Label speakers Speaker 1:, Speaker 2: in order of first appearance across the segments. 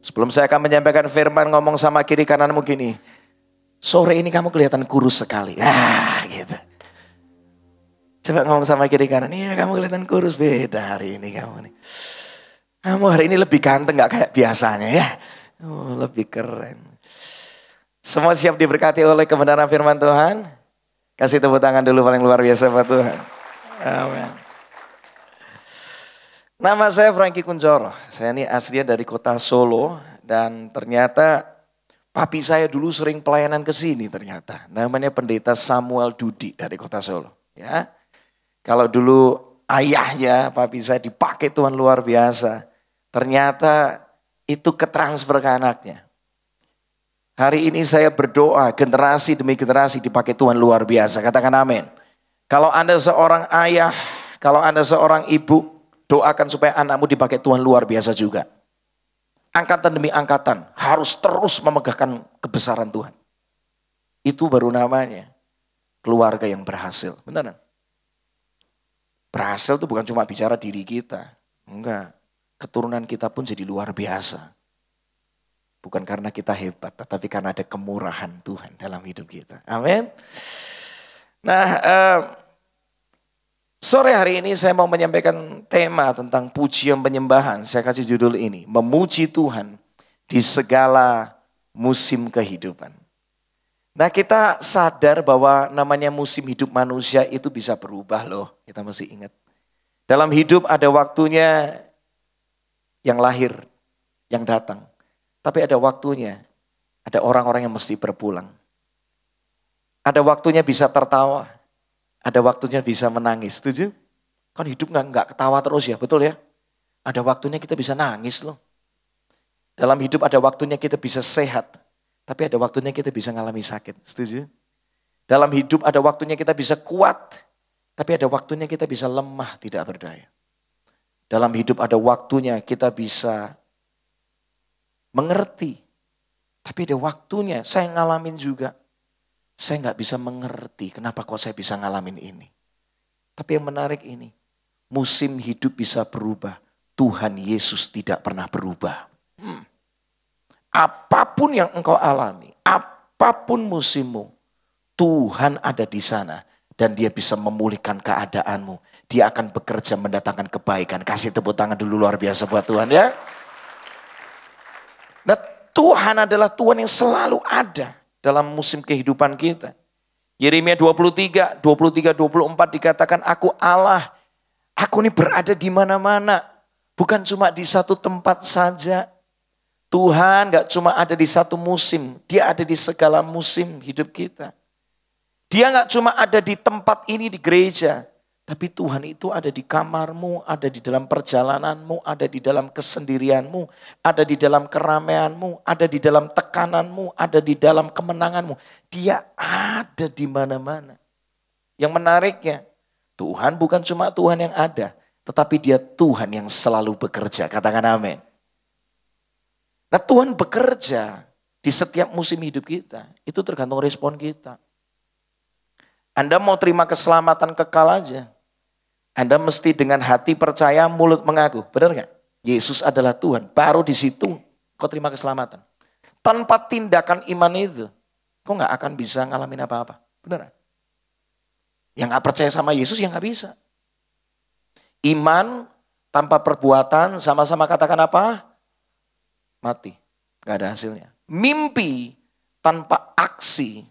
Speaker 1: Sebelum saya akan menyampaikan firman, ngomong sama kiri kananmu gini. Sore ini kamu kelihatan kurus sekali. Gitu. Coba ngomong sama kiri kanan. Iya, kamu kelihatan kurus, beda hari ini kamu nih. Kamu hari ini lebih ganteng, gak kayak biasanya ya. Oh, lebih keren. Semua siap diberkati oleh kebenaran firman Tuhan? Kasih tepuk tangan dulu paling luar biasa buat Tuhan. Amin. Nama saya Franky Kunchoro. Saya ini aslinya dari kota Solo. Dan ternyata papi saya dulu sering pelayanan ke sini ternyata. Namanya Pendeta Samuel Dudi dari kota Solo. Ya. Kalau dulu ayahnya papi saya dipakai Tuhan luar biasa. Ternyata itu ketransfer ke anaknya. Hari ini saya berdoa generasi demi generasi dipakai Tuhan luar biasa. Katakan amin. Kalau Anda seorang ayah, kalau Anda seorang ibu, doakan supaya anakmu dipakai Tuhan luar biasa juga. Angkatan demi angkatan harus terus memegahkan kebesaran Tuhan. Itu baru namanya keluarga yang berhasil. Benar? Berhasil itu bukan cuma bicara diri kita. Enggak. Keturunan kita pun jadi luar biasa. Bukan karena kita hebat, tetapi karena ada kemurahan Tuhan dalam hidup kita. Amin. Nah, sore hari ini saya mau menyampaikan tema tentang pujian penyembahan. Saya kasih judul ini, memuji Tuhan di segala musim kehidupan. Nah, kita sadar bahwa namanya musim hidup manusia itu bisa berubah loh. Kita mesti ingat. Dalam hidup ada waktunya yang lahir, yang datang. Tapi ada waktunya, ada orang-orang yang mesti berpulang. Ada waktunya bisa tertawa, ada waktunya bisa menangis, setuju? Kan hidup nggak ketawa terus ya, betul ya? Ada waktunya kita bisa nangis loh. Dalam hidup ada waktunya kita bisa sehat, tapi ada waktunya kita bisa ngalami sakit, setuju? Dalam hidup ada waktunya kita bisa kuat, tapi ada waktunya kita bisa lemah, tidak berdaya. Dalam hidup ada waktunya kita bisa mengerti, tapi ada waktunya saya ngalamin juga. Saya nggak bisa mengerti kenapa kok saya bisa ngalamin ini. Tapi yang menarik ini, musim hidup bisa berubah. Tuhan Yesus tidak pernah berubah. Apapun yang engkau alami, apapun musimmu, Tuhan ada di sana. Dan dia bisa memulihkan keadaanmu. Dia akan bekerja mendatangkan kebaikan. Kasih tepuk tangan dulu luar biasa buat Tuhan ya. Nah, Tuhan adalah Tuhan yang selalu ada dalam musim kehidupan kita. Yeremia 23, 24 dikatakan aku Allah. Aku ini berada di mana-mana. Bukan cuma di satu tempat saja. Tuhan gak cuma ada di satu musim. Dia ada di segala musim hidup kita. Dia gak cuma ada di tempat ini di gereja. Tapi Tuhan itu ada di kamarmu, ada di dalam perjalananmu, ada di dalam kesendirianmu, ada di dalam keramaianmu, ada di dalam tekananmu, ada di dalam kemenanganmu. Dia ada di mana-mana. Yang menariknya, Tuhan bukan cuma Tuhan yang ada, tetapi dia Tuhan yang selalu bekerja. Katakan amin. Nah, Tuhan bekerja di setiap musim hidup kita. Itu tergantung respon kita. Anda mau terima keselamatan kekal aja. Anda mesti dengan hati percaya, mulut mengaku. Benar gak? Yesus adalah Tuhan. Baru di situ kau terima keselamatan. Tanpa tindakan iman itu, kau gak akan bisa ngalamin apa-apa. Benar gak? Yang gak percaya sama Yesus ya gak bisa. Iman tanpa perbuatan sama-sama katakan apa? Mati. Gak ada hasilnya. Mimpi tanpa aksi.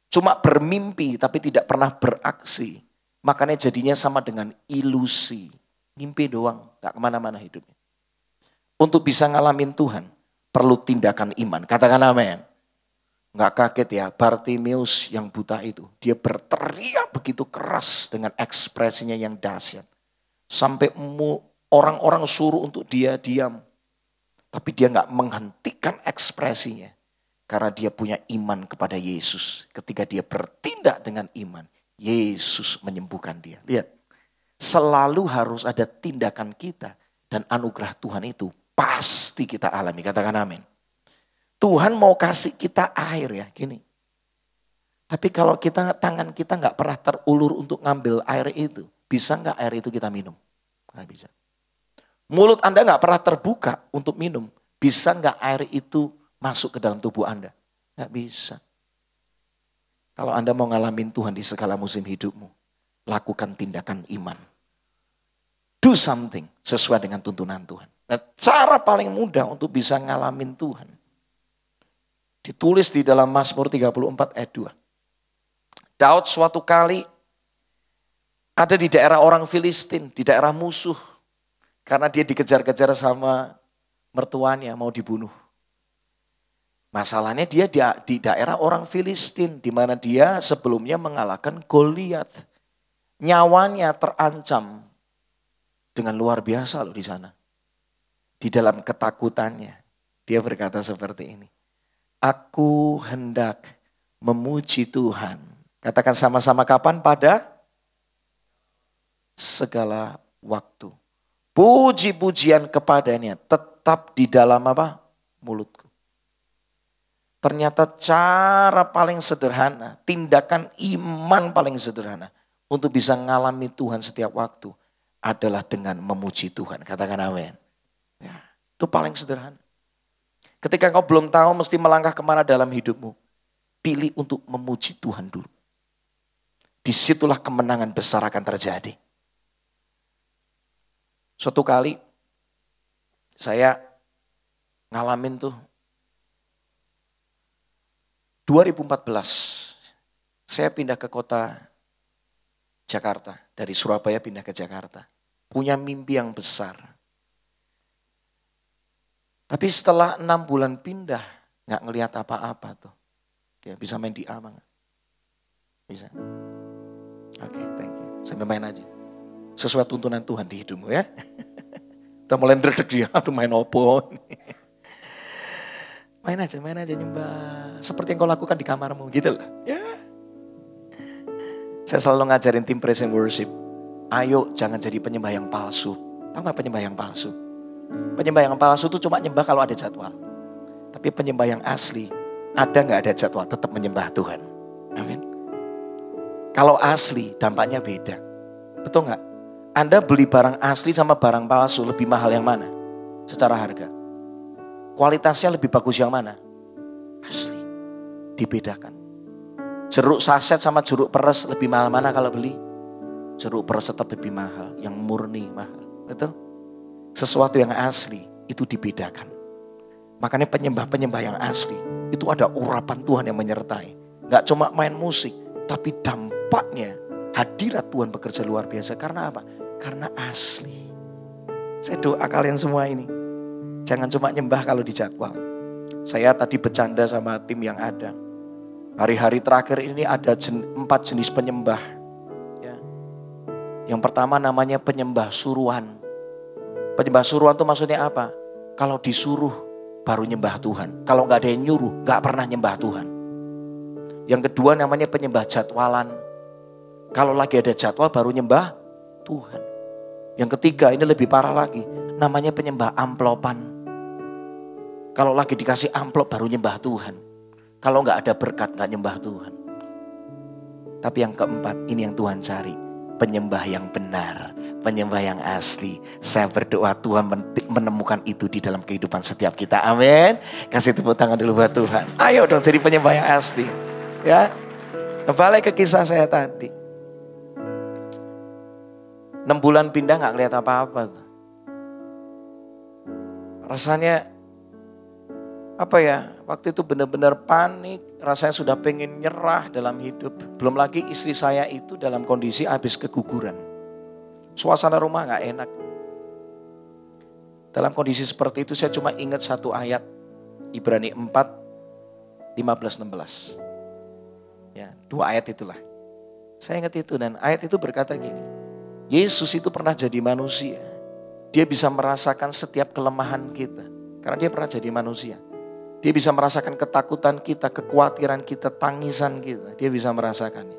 Speaker 1: Cuma bermimpi tapi tidak pernah beraksi. Makanya jadinya sama dengan ilusi. Mimpi doang, gak kemana-mana hidupnya. Untuk bisa ngalamin Tuhan, perlu tindakan iman. Katakan amin. Gak kaget ya, Bartimeus yang buta itu. Dia berteriak begitu keras dengan ekspresinya yang dahsyat. Sampai orang-orang suruh untuk dia diam. Tapi dia gak menghentikan ekspresinya. Karena dia punya iman kepada Yesus. Ketika dia bertindak dengan iman, Yesus menyembuhkan dia. Lihat, selalu harus ada tindakan kita dan anugerah Tuhan itu pasti kita alami. Katakan amin. Tuhan mau kasih kita air ya, gini. Tapi kalau tangan kita nggak pernah terulur untuk ngambil air itu, bisa nggak air itu kita minum? Nggak bisa. Mulut Anda nggak pernah terbuka untuk minum, Bisa nggak air itu masuk ke dalam tubuh Anda? Nggak bisa. Kalau Anda mau ngalamin Tuhan di segala musim hidupmu, lakukan tindakan iman. Do something sesuai dengan tuntunan Tuhan. Nah, cara paling mudah untuk bisa ngalamin Tuhan, ditulis di dalam Mazmur 34 ayat 2. Daud suatu kali ada di daerah orang Filistin, di daerah musuh. Karena dia dikejar-kejar sama mertuanya, mau dibunuh. Masalahnya dia di daerah orang Filistin, di mana dia sebelumnya mengalahkan Goliat. Nyawanya terancam dengan luar biasa loh di sana. Di dalam ketakutannya, dia berkata seperti ini. Aku hendak memuji Tuhan. Katakan sama-sama kapan? Pada segala waktu. Puji-pujian kepadanya tetap di dalam apa? Mulutku. Ternyata cara paling sederhana, tindakan iman paling sederhana untuk bisa ngalami Tuhan setiap waktu adalah dengan memuji Tuhan. Katakan amin. Ya, itu paling sederhana. Ketika engkau belum tahu mesti melangkah kemana dalam hidupmu, pilih untuk memuji Tuhan dulu. Disitulah kemenangan besar akan terjadi. Suatu kali saya ngalamin tuh 2014 saya pindah ke kota Jakarta. Dari Surabaya pindah ke Jakarta. Punya mimpi yang besar. Tapi setelah 6 bulan pindah, gak ngelihat apa-apa tuh. Ya, bisa main di A banget. Bisa. Oke, thank you. Sampai main aja. Sesuai tuntunan Tuhan di hidupmu ya. Udah mulai ndredeg dia, aduh main opo. Main aja nyembah. Seperti yang kau lakukan di kamarmu gitu lah. Ya. Saya selalu ngajarin tim praise and worship. Ayo jangan jadi penyembah yang palsu. Tahu gak penyembah yang palsu? Penyembah yang palsu itu cuma nyembah kalau ada jadwal. Tapi penyembah yang asli, ada gak ada jadwal tetap menyembah Tuhan. Amin. Kalau asli dampaknya beda. Betul gak? Anda beli barang asli sama barang palsu lebih mahal yang mana? Secara harga. Kualitasnya lebih bagus yang mana? Asli. Dibedakan. Jeruk saset sama jeruk peres lebih mahal mana kalau beli? Jeruk peres tetap lebih mahal. Yang murni mahal. Betul? Sesuatu yang asli itu dibedakan. Makanya penyembah-penyembah yang asli itu ada urapan Tuhan yang menyertai. Gak cuma main musik. Tapi dampaknya hadirat Tuhan bekerja luar biasa. Karena apa? Karena asli. Saya doa kalian semua ini. Jangan cuma nyembah kalau dijadwal. Saya tadi bercanda sama tim yang ada. Hari-hari terakhir ini ada 4 jenis penyembah. Ya. Yang pertama namanya penyembah suruhan. Penyembah suruhan itu maksudnya apa? Kalau disuruh baru nyembah Tuhan. Kalau gak ada yang nyuruh gak pernah nyembah Tuhan. Yang kedua namanya penyembah jadwalan. Kalau lagi ada jadwal baru nyembah Tuhan. Yang ketiga ini lebih parah lagi. Namanya penyembah amplopan. Kalau lagi dikasih amplop baru nyembah Tuhan. Kalau gak ada berkat gak nyembah Tuhan. Tapi yang keempat ini yang Tuhan cari. Penyembah yang benar. Penyembah yang asli. Saya berdoa Tuhan menemukan itu di dalam kehidupan setiap kita. Amin. Kasih tepuk tangan dulu buat Tuhan. Ayo dong jadi penyembah yang asli. Ya. Balik ke kisah saya tadi. 6 bulan pindah gak ngeliat apa-apa. Rasanya apa ya, waktu itu benar-benar panik, rasanya sudah pengen nyerah dalam hidup. Belum lagi istri saya itu dalam kondisi habis keguguran. Suasana rumah gak enak. Dalam kondisi seperti itu saya cuma ingat satu ayat. Ibrani 4, 15-16. Ya, 2 ayat itulah. Saya ingat itu dan ayat itu berkata gini. Yesus itu pernah jadi manusia. Dia bisa merasakan setiap kelemahan kita. Karena dia pernah jadi manusia. Dia bisa merasakan ketakutan kita, kekhawatiran kita, tangisan kita. Dia bisa merasakannya.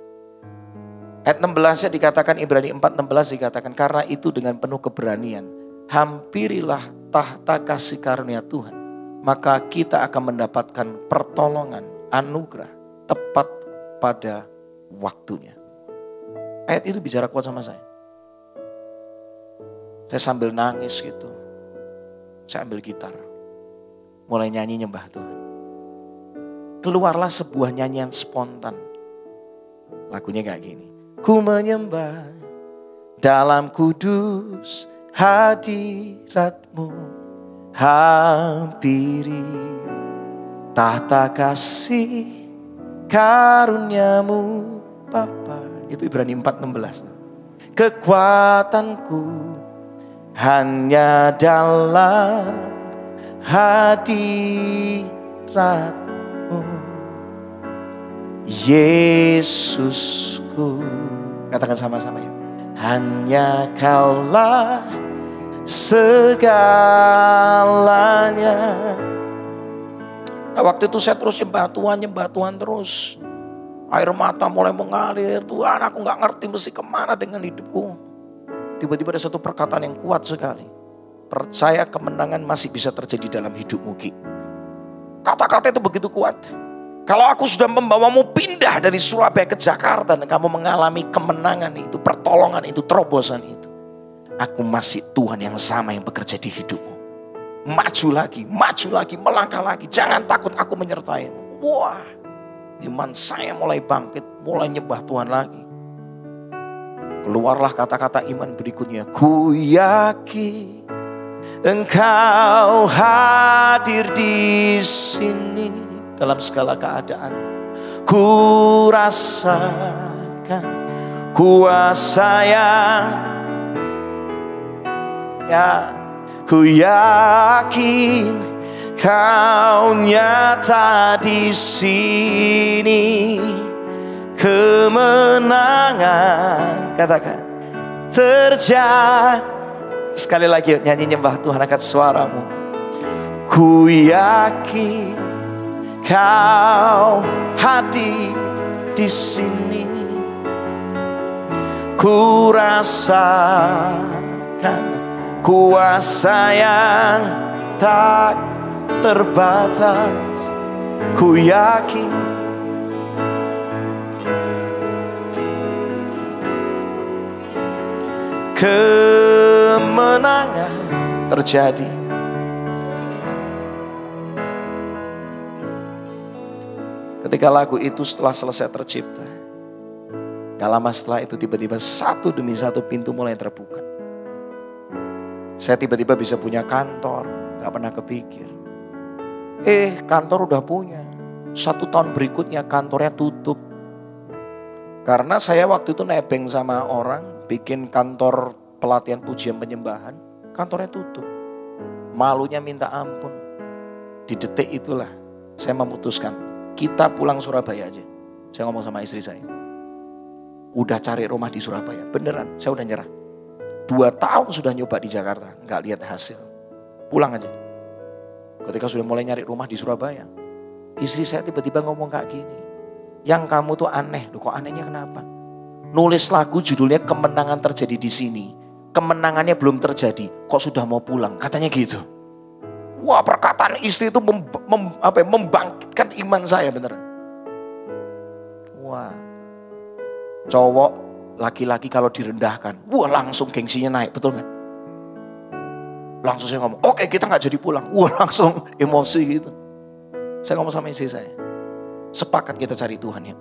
Speaker 1: Ayat 16-nya dikatakan, Ibrani 4:16 dikatakan, karena itu dengan penuh keberanian, hampirilah tahta kasih karunia Tuhan. Maka kita akan mendapatkan pertolongan, anugerah, tepat pada waktunya. Ayat itu bicara kuat sama saya. Saya sambil nangis gitu. Saya ambil gitar. mulai nyanyi nyembah Tuhan. Keluarlah sebuah nyanyian spontan. Lagunya kayak gini. Ku menyembah dalam kudus hadirat-Mu, hampiri tahta kasih karunia-Mu Bapa. Itu Ibrani 4:16. Kekuatanku hanya dalam hadirat-Mu, Yesusku. Katakan sama-sama yuk. Hanya Kaulah segalanya. Nah, waktu itu saya terus nyembah Tuhan terus. Air mata mulai mengalir. Tuhan, aku gak ngerti mesti kemana dengan hidupku. Tiba-tiba ada satu perkataan yang kuat sekali. Percaya kemenangan masih bisa terjadi dalam hidupmu, Ki. Kata-kata itu begitu kuat. Kalau aku sudah membawamu pindah dari Surabaya ke Jakarta dan kamu mengalami kemenangan itu, pertolongan itu, terobosan itu, aku masih Tuhan yang sama yang bekerja di hidupmu. Maju lagi, melangkah lagi. Jangan takut, aku menyertaimu. Wah, iman saya mulai bangkit, mulai nyembah Tuhan lagi. Keluarlah kata-kata iman berikutnya. Ku yakin Engkau hadir di sini. Dalam segala keadaan ku rasakan kuasa yang ku yakin Kau nyata di sini. Kemenangan, katakan, terjadi. Sekali lagi nyanyi nyembah Tuhan angkat suaramu. Ku yakin Kau hadir di sini. Ku rasakan kuasa yang tak terbatas. Ku yakin kemenangan terjadi. Ketika lagu itu setelah selesai tercipta, gak lama setelah itu tiba-tiba satu demi satu pintu mulai terbuka. Saya tiba-tiba bisa punya kantor, gak pernah kepikir. Kantor udah punya. 1 tahun berikutnya kantornya tutup. Karena saya waktu itu nebeng sama orang, bikin kantor pelatihan pujian penyembahan, kantornya tutup. Malunya minta ampun. Di detik itulah saya memutuskan, kita pulang Surabaya aja. Saya ngomong sama istri saya. Udah cari rumah di Surabaya. Beneran, saya udah nyerah. 2 tahun sudah nyoba di Jakarta. Gak lihat hasil. Pulang aja. Ketika sudah mulai nyari rumah di Surabaya, istri saya tiba-tiba ngomong kayak gini. Yang kamu tuh aneh. Loh, kok anehnya kenapa? Nulis lagu judulnya Kemenangan Terjadi di Sini. Kemenangannya belum terjadi. Kok sudah mau pulang? Katanya gitu. Wah, perkataan istri itu membangkitkan iman saya beneran. Wah, cowok laki-laki kalau direndahkan, wah langsung gengsinya naik, betul kan? Langsung saya ngomong, oke, kita gak jadi pulang. Wah, langsung emosi gitu. Saya ngomong sama istri saya, sepakat kita cari Tuhan ya.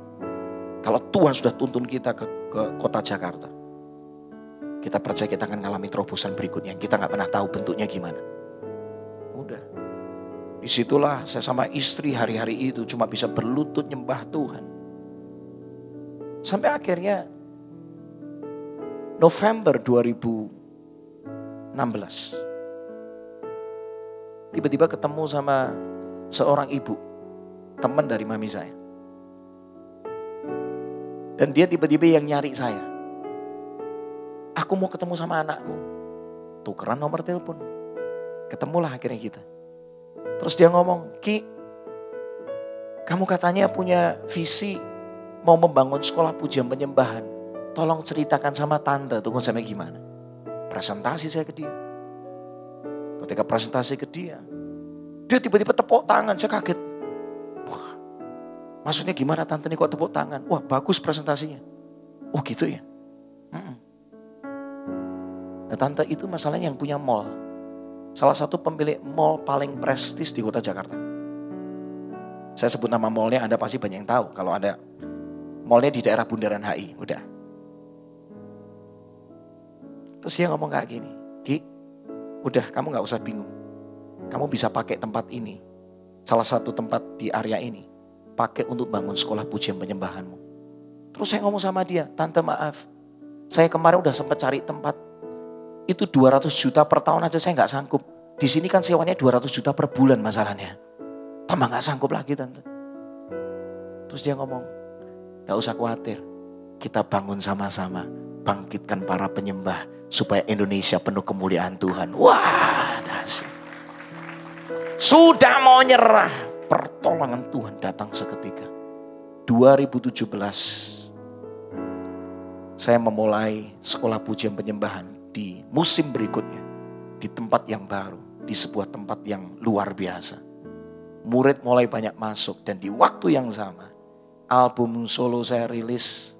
Speaker 1: Kalau Tuhan sudah tuntun kita ke kota Jakarta, kita percaya kita akan mengalami terobosan berikutnya. Kita gak pernah tahu bentuknya gimana. Udah, disitulah saya sama istri hari-hari itu cuma bisa berlutut nyembah Tuhan. Sampai akhirnya November 2016, tiba-tiba ketemu sama seorang ibu, teman dari mami saya. Dan dia tiba-tiba yang nyari saya. Aku mau ketemu sama anakmu. Tukeran nomor telepon. Ketemulah akhirnya kita. Terus dia ngomong, Ki, kamu katanya punya visi mau membangun sekolah pujian penyembahan. Tolong ceritakan sama tante tuh konsepnya gimana. Presentasi saya ke dia. Ketika presentasi ke dia tiba-tiba tepuk tangan, saya kaget. Wah, maksudnya gimana tante ini kok tepuk tangan? Wah, bagus presentasinya. Oh gitu ya. Nah, tante itu masalahnya yang punya mall. Salah satu pemilik mall paling prestis di kota Jakarta. Saya sebut nama mallnya, Anda pasti banyak yang tahu. Kalau ada mallnya di daerah Bundaran HI, udah. Terus dia ngomong kayak gini, Ki, udah kamu gak usah bingung. Kamu bisa pakai tempat ini, salah satu tempat di area ini, pakai untuk bangun sekolah pujian penyembahanmu. Terus saya ngomong sama dia, Tante maaf, saya kemarin udah sempat cari tempat, itu 200 juta per tahun aja saya gak sanggup. Di sini kan sewanya 200 juta per bulan masalahnya. Tambah gak sanggup lagi Tante. Terus dia ngomong, gak usah khawatir, kita bangun sama-sama, bangkitkan para penyembah, supaya Indonesia penuh kemuliaan Tuhan. Wah, dahsyat. Sudah mau nyerah, pertolongan Tuhan datang seketika. 2017, saya memulai sekolah pujian penyembahan di musim berikutnya. Di tempat yang baru, di sebuah tempat yang luar biasa. Murid mulai banyak masuk dan di waktu yang sama, album solo saya rilis.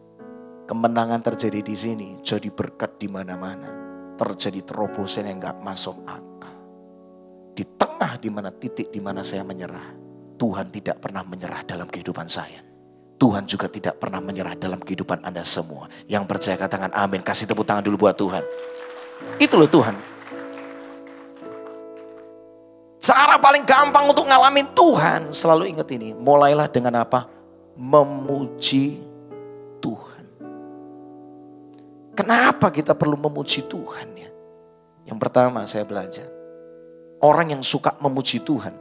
Speaker 1: Kemenangan terjadi di sini, jadi berkat di mana-mana. Terjadi terobosan yang gak masuk akal. Di tengah di mana titik di mana saya menyerah, Tuhan tidak pernah menyerah dalam kehidupan saya. Tuhan juga tidak pernah menyerah dalam kehidupan Anda semua. Yang percaya katakan amin, kasih tepuk tangan dulu buat Tuhan. Itu loh Tuhan. Cara paling gampang untuk ngalamin Tuhan, selalu ingat ini, mulailah dengan apa? Memuji Tuhan. Kenapa kita perlu memuji Tuhan ya? Yang pertama saya belajar, orang yang suka memuji Tuhan,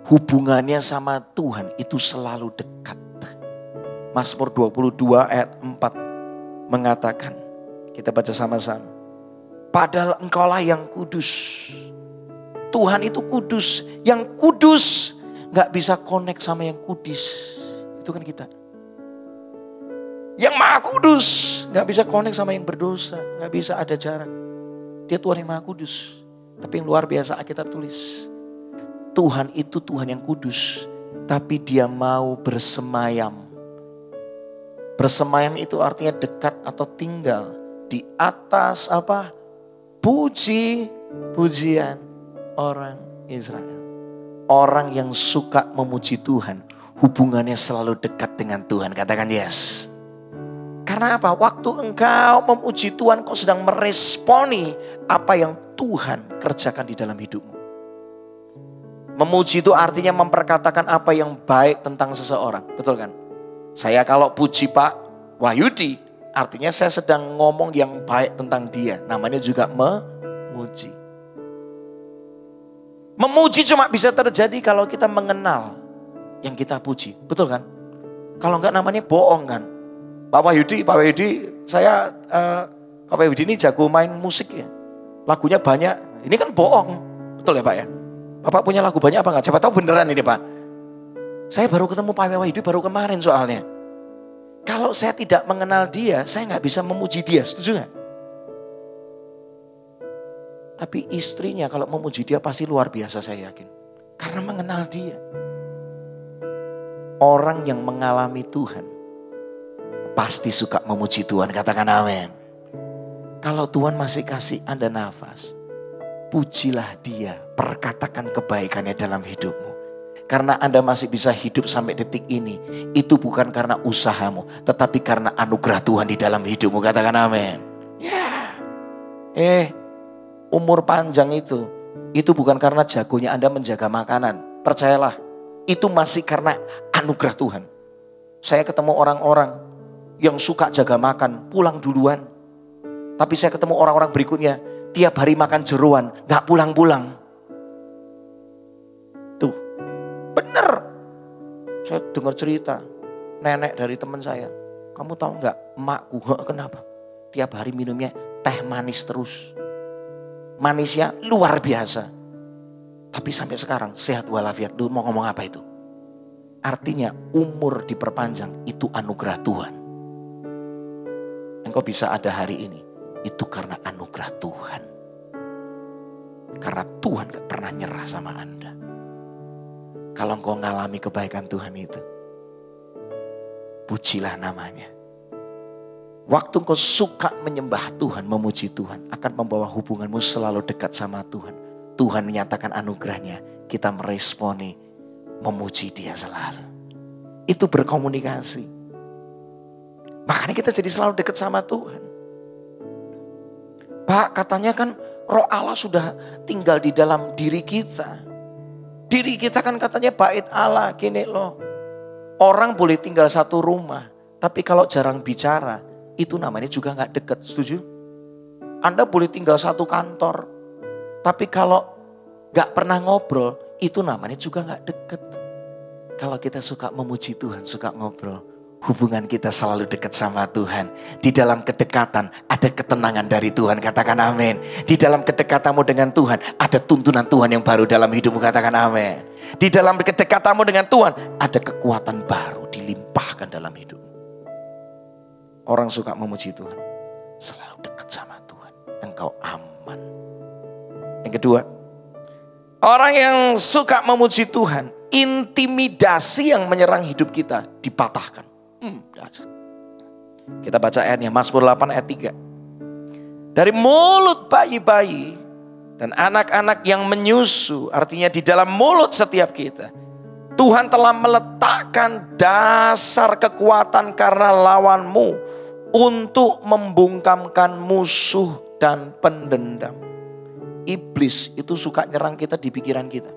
Speaker 1: hubungannya sama Tuhan itu selalu dekat. Mazmur 22 ayat 4 mengatakan, kita baca sama-sama. Padahal engkaulah yang kudus. Tuhan itu kudus. Yang kudus gak bisa connect sama yang kudus. Itu kan kita. Yang maha kudus gak bisa connect sama yang berdosa. Gak bisa ada jarak. Dia Tuhan yang maha kudus. Tapi yang luar biasa Alkitab tulis, Tuhan itu Tuhan yang kudus. Tapi dia mau bersemayam. Bersemayam itu artinya dekat atau tinggal di atas apa? Pujian orang Israel. Orang yang suka memuji Tuhan, hubungannya selalu dekat dengan Tuhan. Katakan yes. Karena apa? Waktu engkau memuji Tuhan, kau sedang meresponi apa yang Tuhan kerjakan di dalam hidupmu. Memuji itu artinya memperkatakan apa yang baik tentang seseorang. Betul kan? Saya kalau puji Pak Wahyudi, artinya saya sedang ngomong yang baik tentang dia. Namanya juga memuji. Memuji cuma bisa terjadi kalau kita mengenal yang kita puji. Betul kan? Kalau enggak namanya bohong kan? Pak Wahyudi, Pak Wahyudi ini jago main musik ya. Lagunya banyak. Ini kan bohong. Betul ya Pak ya? Bapak punya lagu banyak apa enggak? Siapa tahu beneran ini Pak. Saya baru ketemu Pak Wahyudi baru kemarin soalnya. Kalau saya tidak mengenal dia, saya enggak bisa memuji dia. Setuju enggak? Tapi istrinya kalau memuji dia pasti luar biasa saya yakin. Karena mengenal dia. Orang yang mengalami Tuhan pasti suka memuji Tuhan. Katakan amin. Kalau Tuhan masih kasih Anda nafas, pujilah dia. Perkatakan kebaikannya dalam hidupmu. Karena Anda masih bisa hidup sampai detik ini. Itu bukan karena usahamu, tetapi karena anugerah Tuhan di dalam hidupmu. Katakan amin. Umur panjang itu bukan karena jagonya Anda menjaga makanan. Percayalah, itu masih karena anugerah Tuhan. Saya ketemu orang-orang yang suka jaga makan, pulang duluan. Tapi saya ketemu orang-orang berikutnya, tiap hari makan jeroan, gak pulang-pulang. Tuh, bener. Saya dengar cerita, nenek dari teman saya. Kamu tahu gak, emakku, kenapa? Tiap hari minumnya teh manis terus. Manisnya luar biasa. Tapi sampai sekarang sehat walafiat. Lu mau ngomong apa itu? Artinya umur diperpanjang itu anugerah Tuhan. Engkau bisa ada hari ini, itu karena anugerah Tuhan. Karena Tuhan gak pernah nyerah sama Anda. Kalau engkau ngalami kebaikan Tuhan itu, pujilah namanya. Waktu engkau suka menyembah Tuhan, memuji Tuhan, akan membawa hubunganmu selalu dekat sama Tuhan. Tuhan menyatakan anugerahnya, kita meresponi, memuji dia selalu. Itu berkomunikasi. Makanya kita jadi selalu dekat sama Tuhan. Pak, katanya kan Roh Allah sudah tinggal di dalam diri kita. Diri kita kan katanya bait Allah. Gini loh, orang boleh tinggal satu rumah, tapi kalau jarang bicara, itu namanya juga gak dekat. Setuju? Anda boleh tinggal satu kantor, tapi kalau gak pernah ngobrol, itu namanya juga gak dekat. Kalau kita suka memuji Tuhan, suka ngobrol, hubungan kita selalu dekat sama Tuhan. Di dalam kedekatan ada ketenangan dari Tuhan, katakan amin. Di dalam kedekatanmu dengan Tuhan ada tuntunan Tuhan yang baru dalam hidupmu, katakan amin. Di dalam kedekatanmu dengan Tuhan ada kekuatan baru dilimpahkan dalam hidupmu. Orang suka memuji Tuhan selalu dekat sama Tuhan. Engkau aman. Yang kedua, orang yang suka memuji Tuhan, intimidasi yang menyerang hidup kita dipatahkan. Kita baca ayatnya, Mazmur 8 ayat 3. Dari mulut bayi-bayi dan anak-anak yang menyusu, artinya di dalam mulut setiap kita, Tuhan telah meletakkan dasar kekuatan karena lawanmu untuk membungkamkan musuh dan pendendam. Iblis itu suka nyerang kita di pikiran kita.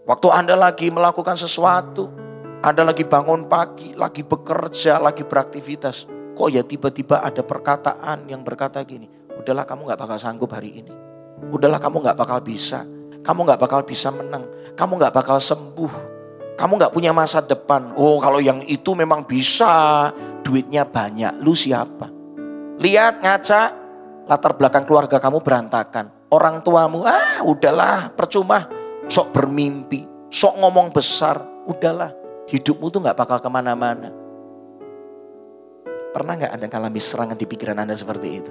Speaker 1: Waktu Anda lagi melakukan sesuatu, Anda lagi bangun pagi, lagi bekerja, lagi beraktivitas. Kok ya tiba-tiba ada perkataan yang berkata gini, udahlah kamu gak bakal sanggup hari ini. Udahlah kamu gak bakal bisa. Kamu gak bakal bisa menang. Kamu gak bakal sembuh. Kamu gak punya masa depan. Oh kalau yang itu memang bisa, duitnya banyak. Lu siapa? Lihat ngaca, latar belakang keluarga kamu berantakan. Orang tuamu, udahlah percuma. Sok bermimpi, sok ngomong besar, udahlah hidupmu tuh gak bakal kemana-mana. Pernah gak Anda mengalami serangan di pikiran Anda seperti itu?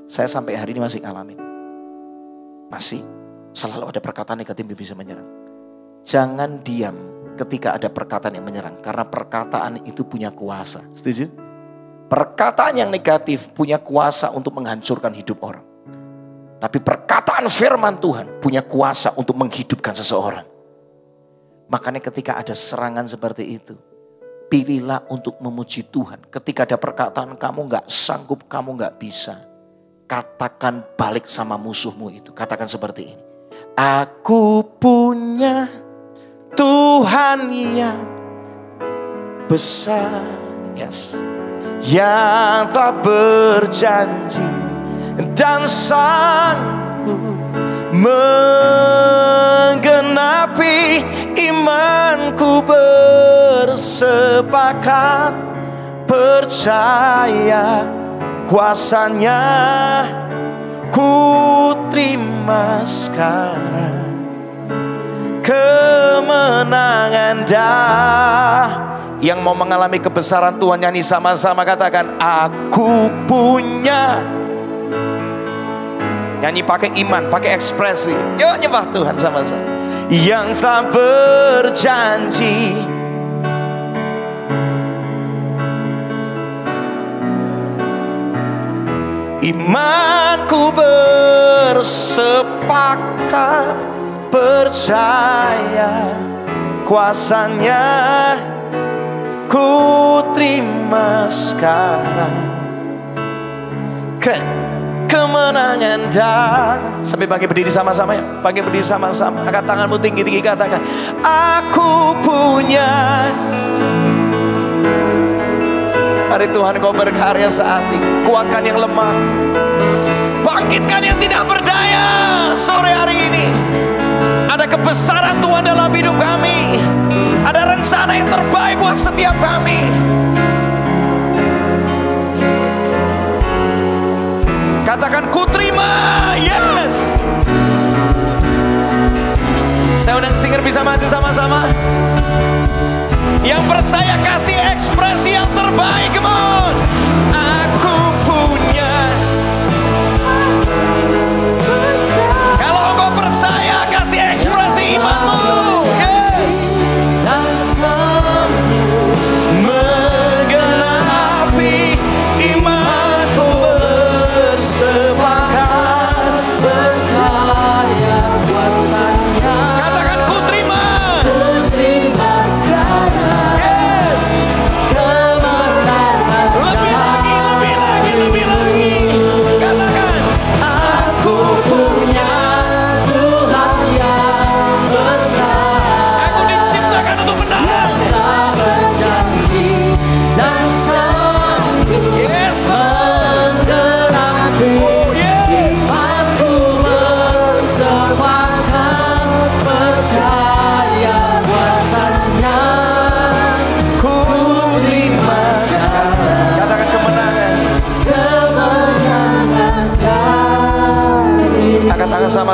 Speaker 1: Saya sampai hari ini masih ngalamin. Masih selalu ada perkataan negatif yang bisa menyerang. Jangan diam ketika ada perkataan yang menyerang, karena perkataan itu punya kuasa. Setuju? Perkataan yang negatif punya kuasa untuk menghancurkan hidup orang. Tapi perkataan firman Tuhan punya kuasa untuk menghidupkan seseorang. Makanya ketika ada serangan seperti itu, pilihlah untuk memuji Tuhan. Ketika ada perkataan kamu gak sanggup, kamu gak bisa, katakan balik sama musuhmu itu. Katakan seperti ini. Aku punya Tuhan yang besar, yes, yang tak berjanji dan sanggup menggenapi imanku, bersepakat percaya kuasanya, ku terima sekarang kemenangan Yang mau mengalami kebesaran Tuhan, nyanyi sama-sama, katakan aku punya. Nyanyi pakai iman, pakai ekspresi. Yuk nyembah Tuhan sama-sama. Yang telah berjanji imanku bersepakat percaya kuasanya, ku terima sekarang kemenangan sampai bangkit berdiri sama-sama ya. Bangkit berdiri sama-sama. Angkat tanganmu tinggi-tinggi, katakan aku punya. Hari Tuhan kau berkarya saat ini. Kuatkan yang lemah, bangkitkan yang tidak berdaya. Sore hari ini ada kebesaran Tuhan dalam hidup kami. Ada rencana yang terbaik buat setiap kami. Katakan ku terima, yes. Saya undang singer bisa maju sama-sama. Yang percaya kasih ekspresi yang terbaik, come on. Aku punya. Kalau engkau percaya kasih ekspresi imanmu, yes. Menggenapi imanku bersama.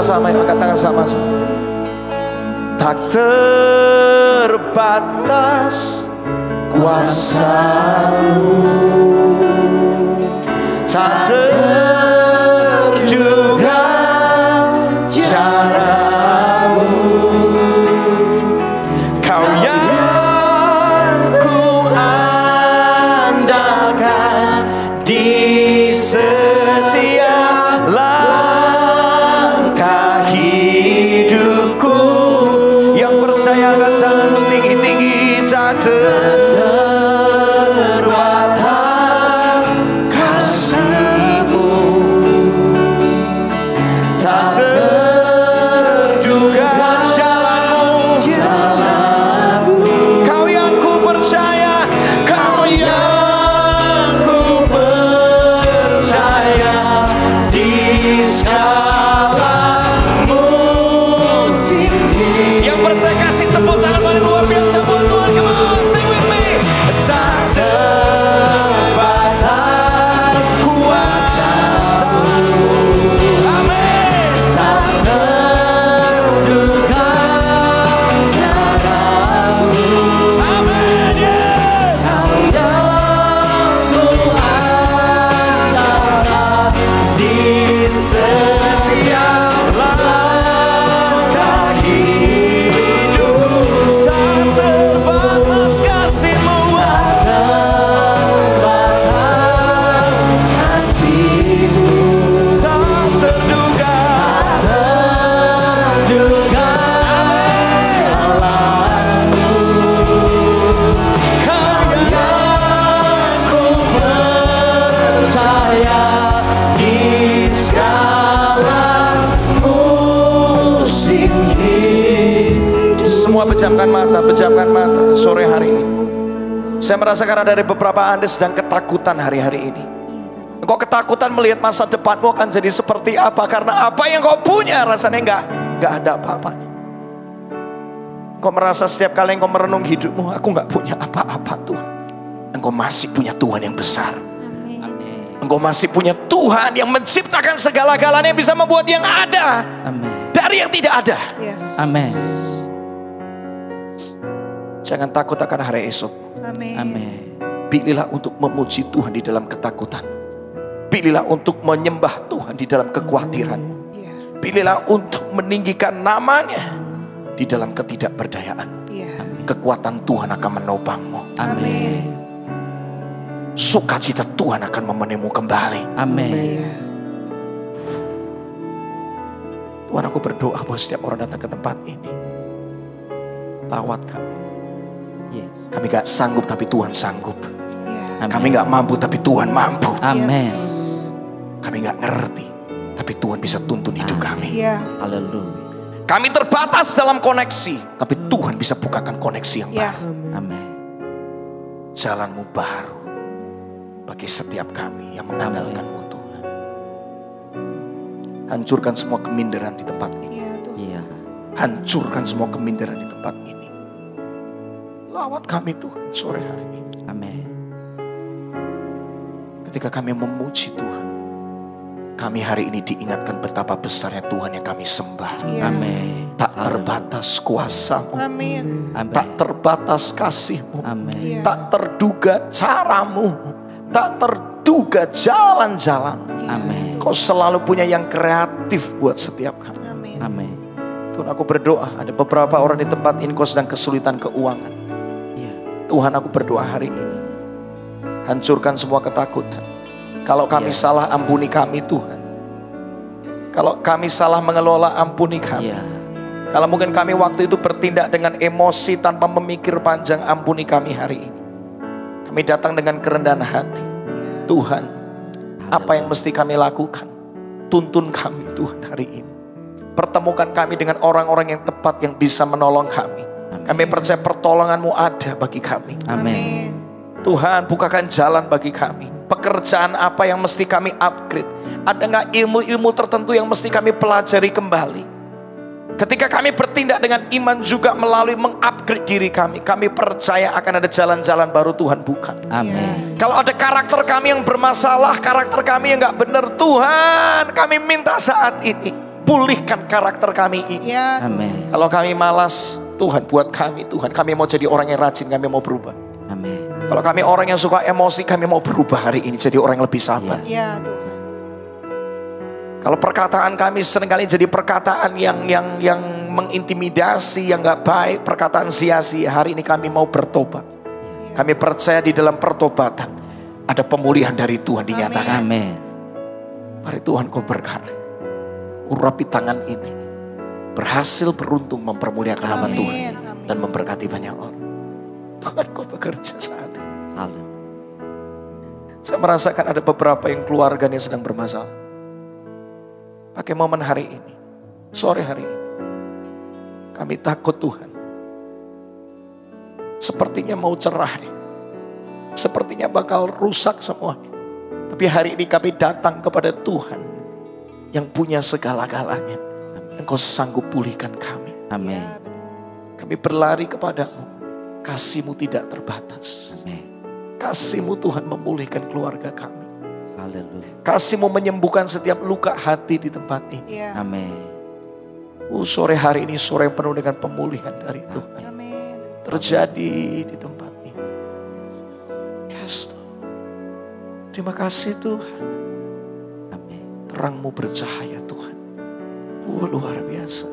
Speaker 1: sama-sama, angkat tangan sama-sama. Tak terbatas kuasa-Mu, tak terduga cara-Mu. Kau yang ku andalkan di setiap langkah hidupku. Yang percaya angkat tanganmu tinggi-tinggi. Tak terbatas kasih-Mu, tak terduga jalan-Mu. Kau yang ku percaya, Kau yang ku percaya di segala musim. Yang percaya kasih tepuk tangan paling luar biasa buat Tuhan. Come on, sing with me. Tak terbatas kuasa-Mu, amin. Tak terduga cara-Mu, amin. Yes. Kau yang ku andalkan di setiap langkah hidup. Tak terbatas kasih-Mu, tak terduga jalan-Mu. Kau yang ku percaya di segala musim hidup. Semua pejamkan mata sore hari ini. Saya merasakan ada dari beberapa Anda sedang ketakutan hari-hari ini. Engkau ketakutan melihat masa depanmu akan jadi seperti apa, karena apa yang kau punya rasanya enggak ada apa-apanya. Engkau merasa setiap kali engkau merenung hidupmu, aku enggak punya apa-apa Tuhan. Engkau masih punya Tuhan yang besar. Engkau masih punya Tuhan yang menciptakan segala-galanya, bisa membuat yang ada dari yang tidak ada.
Speaker 2: Yes.
Speaker 3: Amin.
Speaker 1: Jangan takut akan hari esok.
Speaker 2: Amin.
Speaker 3: Amin.
Speaker 1: Pilihlah untuk memuji Tuhan di dalam ketakutan. Pilihlah untuk menyembah Tuhan di dalam kekhawatiran.
Speaker 2: Iya.
Speaker 1: Pilihlah untuk meninggikan namanya di dalam ketidakberdayaan.
Speaker 2: Iya.
Speaker 1: Kekuatan Tuhan akan menopangmu.
Speaker 3: Amin.
Speaker 1: Sukacita Tuhan akan memenuhimu kembali.
Speaker 3: Amin.
Speaker 2: Iya.
Speaker 1: Tuhan, aku berdoa buat setiap orang datang ke tempat ini. Lawat kami.
Speaker 3: Yes.
Speaker 1: Kami gak sanggup tapi Tuhan sanggup.
Speaker 2: Iya.
Speaker 3: Amin.
Speaker 1: Kami gak mampu tapi Tuhan mampu.
Speaker 3: Amin.
Speaker 2: Yes.
Speaker 1: Kami gak ngerti tapi Tuhan bisa tuntun hidup kami.
Speaker 2: Iya.
Speaker 3: Haleluya.
Speaker 1: Kami terbatas dalam koneksi, tapi Tuhan bisa bukakan koneksi yang
Speaker 2: Iya.
Speaker 1: baru.
Speaker 3: Amin.
Speaker 1: Jalanmu baru bagi setiap kami yang mengandalkan-Mu Tuhan. Hancurkan semua keminderan di tempat ini.
Speaker 2: Iya Tuhan.
Speaker 3: Iya.
Speaker 1: Hancurkan semua keminderan di tempat ini. Lawat kami Tuhan sore hari ini.
Speaker 3: Amin.
Speaker 1: Ketika kami memuji Tuhan, kami hari ini diingatkan betapa besarnya Tuhan yang kami sembah.
Speaker 2: Iya.
Speaker 3: Amin.
Speaker 1: Tak terbatas kuasa-Mu,
Speaker 2: Amin.
Speaker 3: Amin.
Speaker 1: tak terbatas kasih-Mu,
Speaker 3: Amin.
Speaker 2: Iya.
Speaker 1: tak terduga cara-Mu, tak terduga jalan-jalan.
Speaker 3: Amin.
Speaker 1: Kau selalu punya yang kreatif buat setiap kami.
Speaker 2: Amin.
Speaker 3: Amin.
Speaker 1: Tuhan, aku berdoa ada beberapa orang di tempat ini kau sedang kesulitan keuangan.
Speaker 3: Iya.
Speaker 1: Tuhan, aku berdoa hari ini, hancurkan semua ketakutan. Kalau kami
Speaker 3: Iya.
Speaker 1: salah, ampuni kami Tuhan. Kalau kami salah mengelola, ampuni kami.
Speaker 3: Iya.
Speaker 1: Kalau mungkin kami waktu itu bertindak dengan emosi tanpa memikir panjang, ampuni kami hari ini. Kami datang dengan kerendahan hati. Tuhan, apa yang mesti kami lakukan? Tuntun kami Tuhan hari ini. Pertemukan kami dengan orang-orang yang tepat yang bisa menolong kami. Kami percaya pertolongan-Mu ada bagi kami.
Speaker 3: Amin.
Speaker 1: Tuhan, bukakan jalan bagi kami. Pekerjaan apa yang mesti kami upgrade? Ada nggak ilmu-ilmu tertentu yang mesti kami pelajari kembali? Ketika kami bertindak dengan iman juga melalui mengupgrade diri kami, kami percaya akan ada jalan-jalan baru Tuhan buka.
Speaker 3: Amin.
Speaker 1: Kalau ada karakter kami yang bermasalah, karakter kami yang nggak benar, Tuhan, kami minta saat ini pulihkan karakter kami ini.
Speaker 3: Ya, amin.
Speaker 1: Kalau kami malas, Tuhan buat kami, Tuhan. Kami mau jadi orang yang rajin, kami mau berubah.
Speaker 3: Amin.
Speaker 1: Kalau kami orang yang suka emosi, kami mau berubah hari ini jadi orang yang lebih sabar.
Speaker 3: Ya, Tuhan.
Speaker 1: Kalau perkataan kami seringkali jadi perkataan yang mengintimidasi, yang gak baik, perkataan sia-sia. Hari ini kami mau bertobat. Kami percaya di dalam pertobatan ada pemulihan dari Tuhan dinyatakan.
Speaker 3: Amin.
Speaker 1: Mari Tuhan kau berkati. Urapi tangan ini. Berhasil beruntung mempermuliakan nama Tuhan. Dan memberkati banyak orang. Tuhan kau bekerja saat ini.
Speaker 3: Haleluya.
Speaker 1: Saya merasakan ada beberapa yang keluarganya sedang bermasalah. Pakai momen hari ini, sore hari ini, kami takut Tuhan. Sepertinya mau cerai, sepertinya bakal rusak semuanya. Tapi hari ini kami datang kepada Tuhan yang punya segala-galanya. Engkau sanggup pulihkan kami.
Speaker 3: Amin.
Speaker 1: Kami berlari kepadamu, kasih-Mu tidak terbatas.
Speaker 3: Amin.
Speaker 1: Kasih-Mu Tuhan memulihkan keluarga kami.
Speaker 3: Haleluya.
Speaker 1: Kasih-Mu menyembuhkan setiap luka hati di tempat ini.
Speaker 3: Amin.
Speaker 1: Sore hari ini sore yang penuh dengan pemulihan dari Tuhan.
Speaker 3: Amin.
Speaker 1: Terjadi di tempat ini. Yes, Tuhan. Terima kasih Tuhan.
Speaker 3: Amin.
Speaker 1: Terang-Mu bercahaya Tuhan. Luar biasa.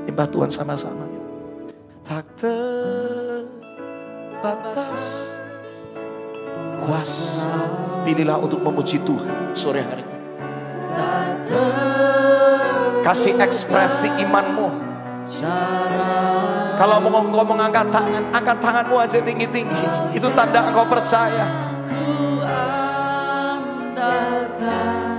Speaker 1: Nyembah Tuhan sama-sama. Tak terbatas kuasa. Pilihlah untuk memuji Tuhan sore hari ini. Kasih ekspresi imanmu. Kalau engkau mengangkat tangan, angkat tanganmu aja tinggi-tinggi. Itu tanda engkau percaya.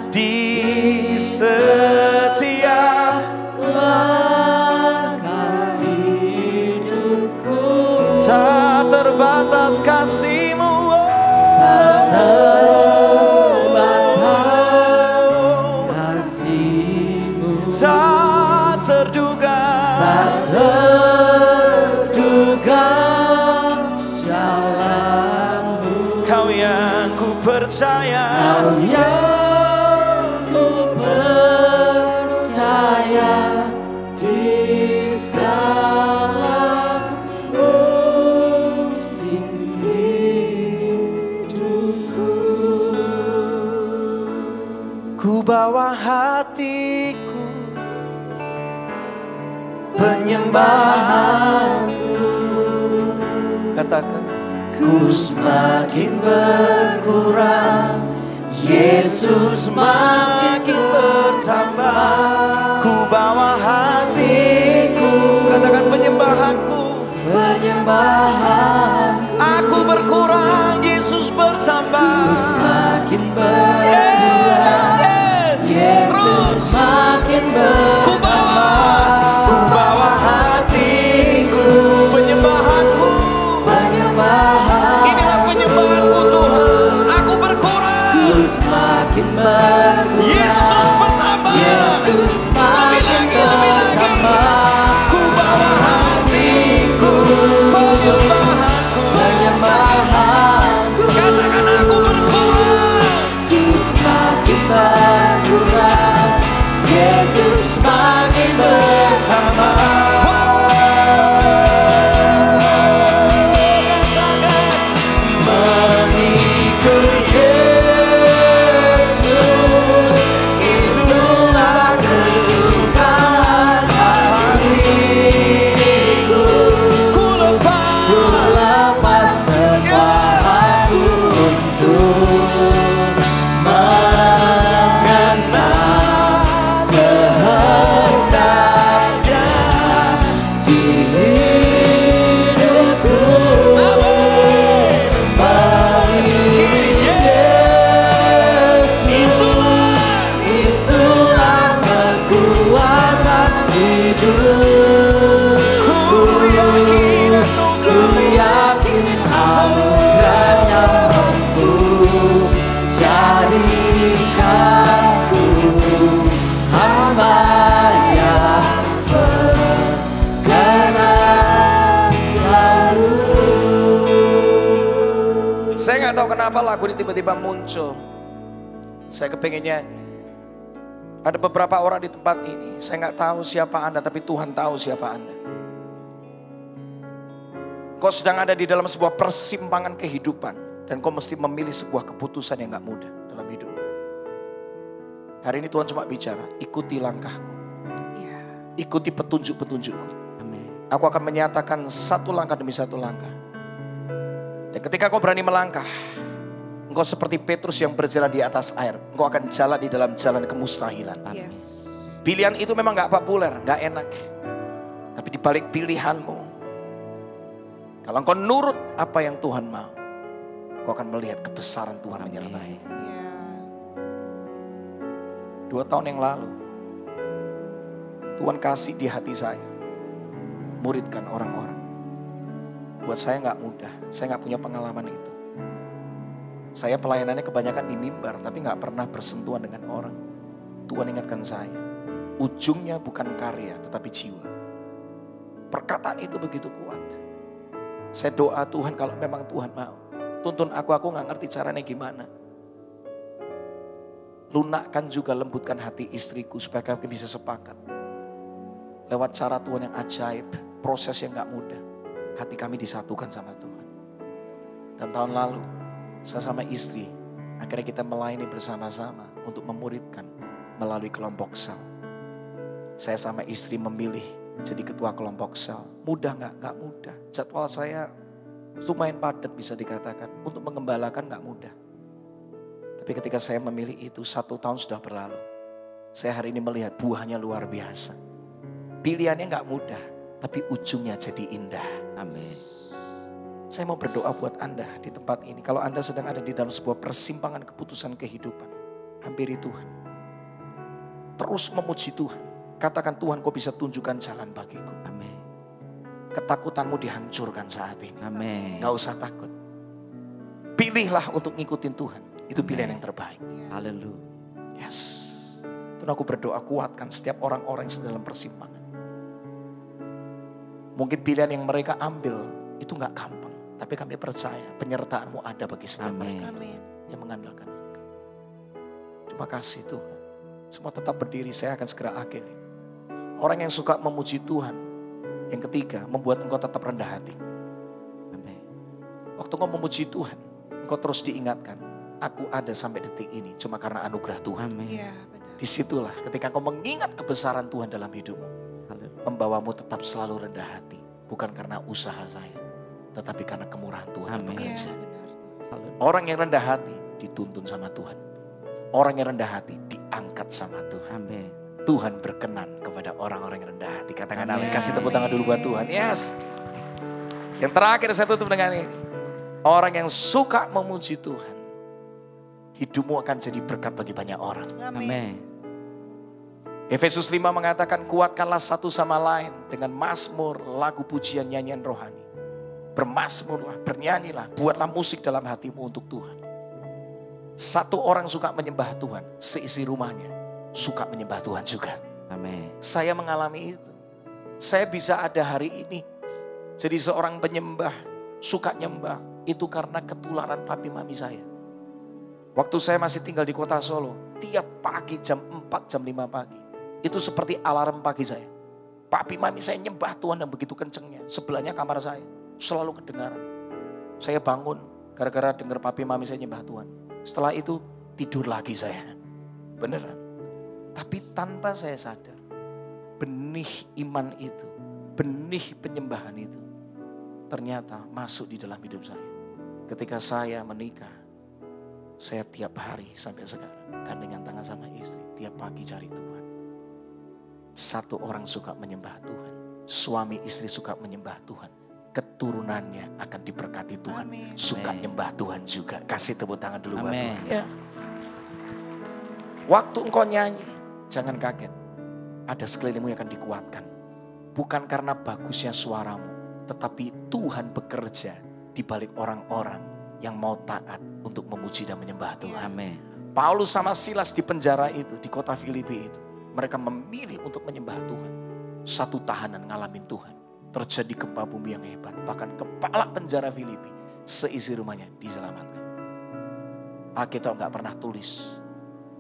Speaker 1: Di setiap langkah hidupku, tak terbatas kasih-Mu. Tak terbatas kasih-Mu, tak terduga, jalan-Mu. Kau yang ku percaya, Kau yang ku percaya di segala musim hidupku. Ku bawa hatiku, penyembahanku. Katakan, ku semakin berkurang, Yesus semakin bertambah. Ku bawa hatiku, katakan penyembahanku, penyembahanku. Aku berkurang, Yesus bertambah. Ku semakin berkurang, Yesus semakin bertambah. Ku bawa hatiku, penyembahanku, penyembahan. Inilah penyembahanku Tuhan. Aku berkurang, ku semakin berkurang, Yesus bertambah. Yesus semakin bertambah. Ku bawa hatiku, penyembahanku, penyembahanku. Katakan aku berkurang, ku semakin berkurang, Yesus semakin bertambah. Saya nggak tahu kenapa lagu ini tiba-tiba muncul. Saya kepengen nyanyi. Ada beberapa orang di tempat ini, saya nggak tahu siapa Anda, tapi Tuhan tahu siapa Anda. Kau sedang ada di dalam sebuah persimpangan kehidupan, dan kau mesti memilih sebuah keputusan yang nggak mudah dalam hidup. Hari ini Tuhan cuma bicara, ikuti langkahku, ikuti petunjuk-petunjukku. Aku akan menyatakan satu langkah demi satu langkah. Dan ketika kau berani melangkah, engkau seperti Petrus yang berjalan di atas air. Engkau akan jalan di dalam jalan kemustahilan. Pilihan itu memang gak populer, gak enak. Tapi di balik pilihanmu, kalau engkau nurut apa yang Tuhan mau, kau akan melihat kebesaran Tuhan menyertai. 2 tahun yang lalu, Tuhan kasih di hati saya, muridkan orang-orang. Buat saya gak mudah, saya gak punya pengalaman itu. Saya pelayanannya kebanyakan di mimbar, tapi gak pernah bersentuhan dengan orang. Tuhan ingatkan saya, ujungnya bukan karya, tetapi jiwa. Perkataan itu begitu kuat. Saya doa Tuhan kalau memang Tuhan mau, tuntun aku gak ngerti caranya gimana. Lunakkan juga, lembutkan hati istriku supaya kami bisa sepakat. Lewat cara Tuhan yang ajaib, proses yang gak mudah, hati kami disatukan sama Tuhan. Dan tahun lalu, saya sama istri, akhirnya kita melayani bersama-sama untuk memuridkan melalui kelompok sel. Saya sama istri memilih jadi ketua kelompok sel. Mudah gak? Gak mudah. Jadwal saya lumayan padat bisa dikatakan. Untuk mengembalakan gak mudah. Tapi ketika saya memilih itu, 1 tahun sudah berlalu. Saya hari ini melihat buahnya luar biasa. Pilihannya gak mudah, tapi ujungnya jadi indah.
Speaker 3: Amin.
Speaker 1: Saya mau berdoa buat Anda di tempat ini. Kalau Anda sedang ada di dalam sebuah persimpangan keputusan kehidupan, hampiri Tuhan. Terus memuji Tuhan. Katakan, Tuhan, kau bisa tunjukkan jalan bagiku.
Speaker 3: Amin.
Speaker 1: Ketakutanmu dihancurkan saat ini.
Speaker 3: Amin.
Speaker 1: Gak usah takut. Pilihlah untuk ngikutin Tuhan. Itu pilihan yang terbaik.
Speaker 3: Haleluya.
Speaker 1: Yes. Tuhan, aku berdoa, kuatkan setiap orang-orang yang sedang dalam persimpangan. Mungkin pilihan yang mereka ambil itu gak gampang. Tapi kami percaya penyertaan-Mu ada bagi setiap mereka yang mengandalkan Engkau. Terima kasih Tuhan. Semua tetap berdiri, saya akan segera akhiri. Orang yang suka memuji Tuhan, yang ketiga, membuat engkau tetap rendah hati.
Speaker 3: Amin.
Speaker 1: Waktu engkau memuji Tuhan, engkau terus diingatkan, aku ada sampai detik ini cuma karena anugerah Tuhan.
Speaker 3: Amin.
Speaker 1: Disitulah ketika engkau mengingat kebesaran Tuhan dalam hidupmu,
Speaker 3: Haleluya.
Speaker 1: membawamu tetap selalu rendah hati. Bukan karena usaha saya, tetapi karena kemurahan Tuhan yang
Speaker 3: Amin.
Speaker 1: bekerja.
Speaker 3: Haleluya.
Speaker 1: Orang yang rendah hati dituntun sama Tuhan. Orang yang rendah hati diangkat sama Tuhan.
Speaker 3: Amin.
Speaker 1: Tuhan berkenan kepada orang-orang yang rendah hati. Katakan amin.
Speaker 3: Amin.
Speaker 1: Kasih tepuk tangan dulu buat Tuhan. Yes. Yang terakhir saya tutup dengan ini. Orang yang suka memuji Tuhan, hidupmu akan jadi berkat bagi banyak orang.
Speaker 3: Amin.
Speaker 1: Efesus 5 mengatakan, kuatkanlah satu sama lain dengan mazmur, lagu pujian, nyanyian rohani. Bermazmurlah, bernyanyilah, buatlah musik dalam hatimu untuk Tuhan. Satu orang suka menyembah Tuhan, seisi rumahnya suka menyembah Tuhan juga.
Speaker 3: Amin.
Speaker 1: Saya mengalami itu. Saya bisa ada hari ini jadi seorang penyembah, suka nyembah. Itu karena ketularan papi mami saya. Waktu saya masih tinggal di kota Solo, tiap pagi jam 4, jam 5 pagi. Itu seperti alarm pagi saya. Papi mami saya nyembah Tuhan dan begitu kencengnya. Sebelahnya kamar saya, selalu kedengaran. Saya bangun gara-gara dengar papi mami saya nyembah Tuhan. Setelah itu tidur lagi saya. Beneran. Tapi tanpa saya sadar, benih iman itu, benih penyembahan itu ternyata masuk di dalam hidup saya. Ketika saya menikah, saya tiap hari sampai sekarang gandengan tangan sama istri, tiap pagi cari Tuhan. Satu orang suka menyembah Tuhan, suami istri suka menyembah Tuhan, keturunannya akan diberkati Tuhan.
Speaker 2: Amin.
Speaker 1: Suka
Speaker 3: Amin.
Speaker 1: nyembah Tuhan juga. Kasih tepuk tangan dulu buat
Speaker 3: Amin.
Speaker 1: Tuhan. Ya. Waktu engkau nyanyi, jangan kaget. Ada sekelilingmu yang akan dikuatkan. Bukan karena bagusnya suaramu, tetapi Tuhan bekerja di balik orang-orang yang mau taat untuk memuji dan menyembah Tuhan.
Speaker 3: Amin.
Speaker 1: Paulus sama Silas di penjara itu, di kota Filipi itu. Mereka memilih untuk menyembah Tuhan. Satu tahanan ngalamin Tuhan. Terjadi gempa bumi yang hebat. Bahkan kepala penjara Filipi, seisi rumahnya diselamatkan. Alkitab gak pernah tulis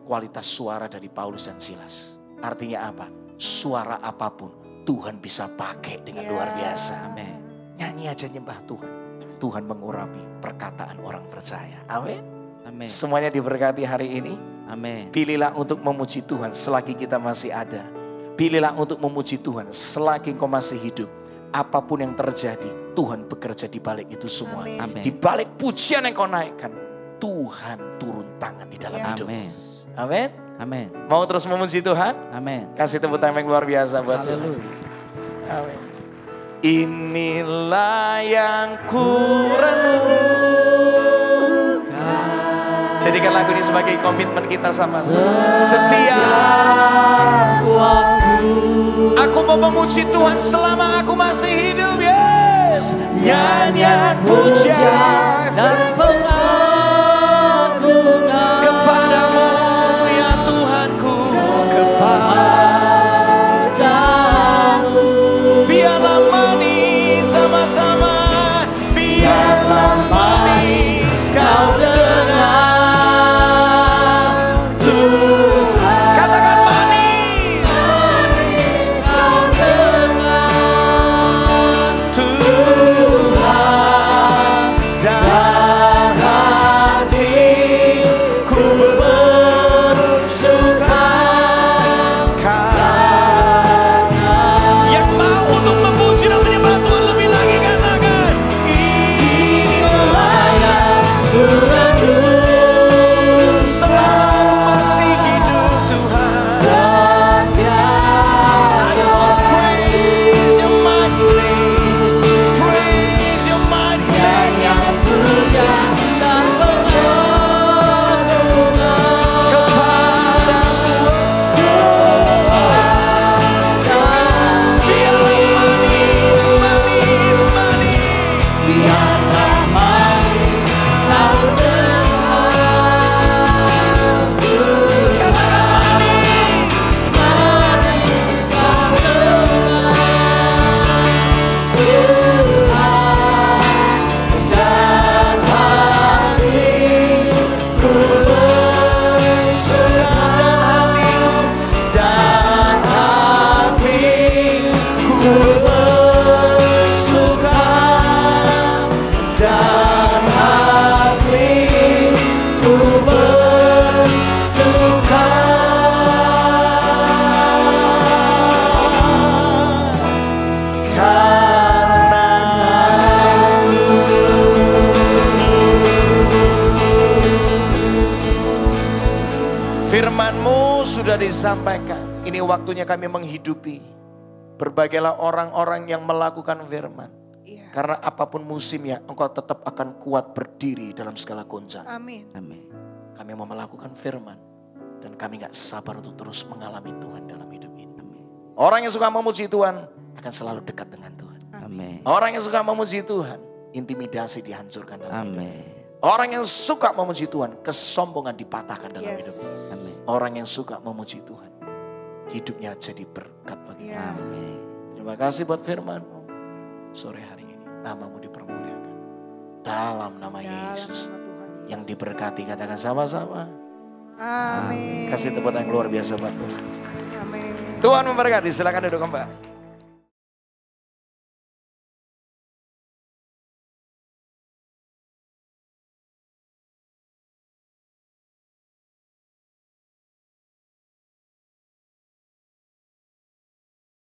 Speaker 1: kualitas suara dari Paulus dan Silas. Artinya apa? Suara apapun Tuhan bisa pakai dengan luar biasa.
Speaker 3: Amin.
Speaker 1: Nyanyi aja nyembah Tuhan. Tuhan mengurapi perkataan orang percaya. Amin.
Speaker 3: Amin.
Speaker 1: Semuanya diberkati hari ini.
Speaker 3: Amin.
Speaker 1: Pilihlah untuk memuji Tuhan selagi kita masih ada. Pilihlah untuk memuji Tuhan selagi engkau masih hidup. Apapun yang terjadi, Tuhan bekerja di balik itu semua.
Speaker 3: Amin.
Speaker 1: Di balik pujian yang kau naikkan, Tuhan turun tangan di dalam hidup.
Speaker 3: Amin.
Speaker 1: Amin.
Speaker 3: Amin.
Speaker 1: Mau terus memuji Tuhan?
Speaker 3: Amin.
Speaker 1: Kasih tepuk tangan yang luar biasa buat Tuhan.
Speaker 3: Haleluya.
Speaker 1: Amin. Inilah yang ku renungkan. Jadikan lagu ini sebagai komitmen kita sama. Setiap
Speaker 3: waktu
Speaker 1: aku mau memuji Tuhan selama aku masih hidup. Yes. Nyanyian pujian
Speaker 3: dan pengagungan
Speaker 1: kepadamu ya Tuhanku, kepadamu. Biarlah manis sama-sama, biarlah manis kau dengar. Tuhan, katakan manis, manis kau dengar. Tuhan, dan hatiku bersuka karena yang mau untuk memuji dan menyembah Tuhan lebih lagi, katakan inilah yang ku renung selama masih hidup Tuhan. I just wanna praise your mighty name, praise your mighty name. Kepadamu biarlah manis, manis, manis.
Speaker 3: biarlah manis kau
Speaker 1: Katakan manis.
Speaker 3: manis kau
Speaker 1: Dan hatiku bersuka, dan hatiku bersuka, dan hatiku bersuka. Firman-Mu sudah disampaikan. Ini waktunya kami menghidupi. Berbagailah orang-orang yang melakukan firman.
Speaker 2: Iya.
Speaker 1: Karena apapun musimnya, engkau tetap akan kuat berdiri dalam segala gonjang.
Speaker 2: Amin.
Speaker 3: Amin.
Speaker 1: Kami mau melakukan firman. Dan kami gak sabar untuk terus mengalami Tuhan dalam hidup ini.
Speaker 3: Amin.
Speaker 1: Orang yang suka memuji Tuhan akan selalu dekat dengan Tuhan.
Speaker 3: Amin.
Speaker 1: Orang yang suka memuji Tuhan, intimidasi dihancurkan dalam hidup.
Speaker 3: Amin.
Speaker 1: Orang yang suka memuji Tuhan, kesombongan dipatahkan dalam
Speaker 2: Yes.
Speaker 1: hidup.
Speaker 3: Amin.
Speaker 1: Orang yang suka memuji Tuhan, hidupnya jadi berkat bagi
Speaker 2: Iya.
Speaker 3: Amin.
Speaker 1: Terima kasih buat firman-Mu sore hari ini. Namamu dipermuliakan. Dalam nama
Speaker 2: Dalam
Speaker 1: Yesus.
Speaker 2: nama Tuhan Yesus.
Speaker 1: Yang diberkati, katakan sama-sama.
Speaker 2: Amin.
Speaker 1: Kasih tepuk tangan luar biasa buat Tuhan.
Speaker 2: Amin.
Speaker 1: Tuhan memberkati, silakan duduk kembali.